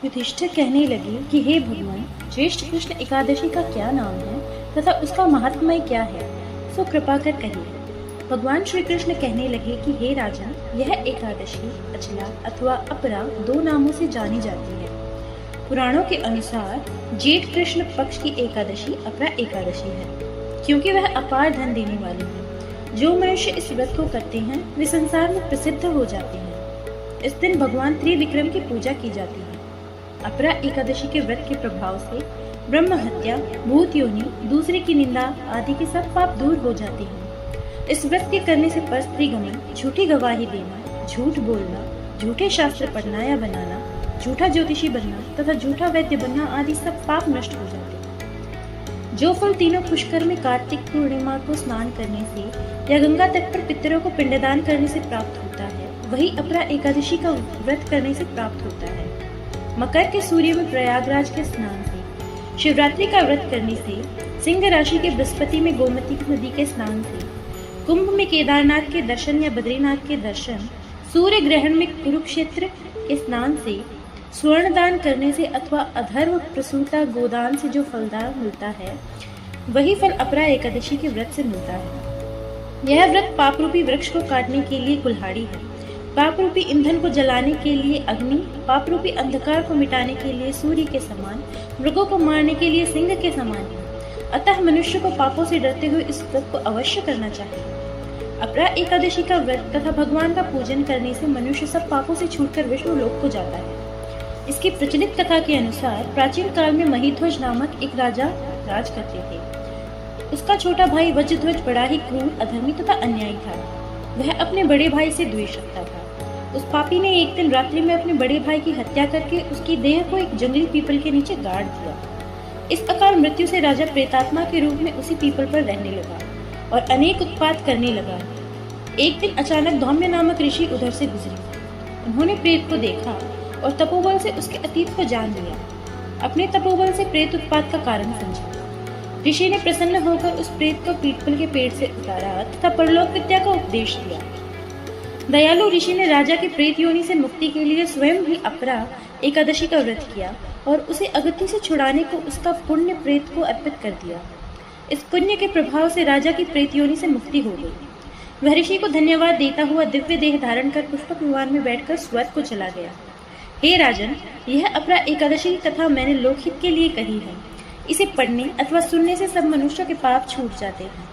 युधिष्ठिर कहने लगे कि हे भगवान, ज्येष्ठ कृष्ण एकादशी का क्या नाम है तथा उसका महात्म्य क्या है, सो कृपा कर कहिए। भगवान श्री कृष्ण कहने लगे कि हे राजन, यह एकादशी अचला अथवा अपरा दो नामों से जानी जाती है। पुराणों के अनुसार जेठ कृष्ण पक्ष की एकादशी अपरा एकादशी है, क्योंकि वह अपार धन देने वाली है। जो मनुष्य इस व्रत को करते हैं वे संसार में प्रसिद्ध हो जाते हैं। इस दिन भगवान त्रिविक्रम की पूजा की जाती है। अपरा एकादशी के व्रत के प्रभाव से ब्रह्म हत्या, भूत योनि, दूसरे की निंदा आदि के सब पाप दूर हो जाते हैं। इस व्रत के करने से परस्त्री गमन, झूठी गवाही देना, झूठ बोलना, झूठे शास्त्र पढ़ना या बनाना, झूठा ज्योतिषी बनना तथा झूठा वैद्य बनना आदि सब पाप नष्ट हो जाते हैं। जो फल तीनों पुष्कर में कार्तिक पूर्णिमा को स्नान करने से या गंगा तट पर पितरों को पिंडदान करने से प्राप्त होता है, वही अपरा एकादशी का व्रत करने से प्राप्त होता है। मकर के सूर्य में प्रयागराज के स्नान से, शिवरात्रि का व्रत करने से, सिंह राशि के बृहस्पति में गोमती नदी के स्नान से, कुंभ में केदारनाथ के दर्शन या बद्रीनाथ के दर्शन, सूर्य ग्रहण में कुरुक्षेत्र के स्नान से, स्वर्ण दान करने से अथवा अधर्व प्रसूता गोदान से जो फलदार मिलता है, वही फल अपरा एकादशी के व्रत से मिलता है। यह व्रत पाप रूपी वृक्ष को काटने के लिए कुल्हाड़ी है, पाप रूपी ईंधन को जलाने के लिए अग्नि, पाप रूपी अंधकार को मिटाने के लिए सूर्य के समान, मृगों को मारने के लिए सिंह के समान है। अतः मनुष्य को पापों से डरते हुए इस व्रत को अवश्य करना चाहिए। अपरा एकादशी का व्रत तथा भगवान का पूजन करने से मनुष्य सब पापों से छूटकर विष्णु लोक को जाता है। इसकी प्रचलित कथा के अनुसार प्राचीन काल में महिध्वज नामक एक राजा राज करते थे। उसका छोटा भाई वज्रध्वज बड़ा ही क्रूर, अधर्मी तथा अन्यायी था। वह अपने बड़े भाई से द्वेष रखता था। उस पापी ने एक दिन रात्रि में अपने बड़े भाई की हत्या करके उसकी देह को एक जंगली पीपल के नीचे गाड़ दिया। इस अकाल मृत्यु से राजा प्रेतात्मा के रूप में उसी पीपल पर रहने लगा और अनेक उत्पात करने लगा। एक दिन अचानक धौम्य नामक ऋषि उधर से गुजरे। उन्होंने प्रेत को देखा और तपोबल से उसके अतीत को जान लिया। अपने तपोबल से प्रेत उत्पात का कारण समझा। ऋषि ने प्रसन्न होकर उस प्रेत को पीपल के पेड़ से उतारा तथा परलोक विद्या का उपदेश दिया। दयालु ऋषि ने राजा के प्रेत योनि से मुक्ति के लिए स्वयं ही अपरा एकादशी का व्रत किया और उसे अगति से छुड़ाने को उसका पुण्य प्रेत को अर्पित कर दिया। इस पुण्य के प्रभाव से राजा की प्रेत योनि से मुक्ति हो गई। वह ऋषि को धन्यवाद देता हुआ दिव्य देह धारण कर पुष्पक विमान में बैठकर स्वर्ग को चला गया। हे राजन, यह अपरा एकादशी की कथा मैंने लोकहित के लिए कही है। इसे पढ़ने अथवा सुनने से सब मनुष्यों के पाप छूट जाते हैं।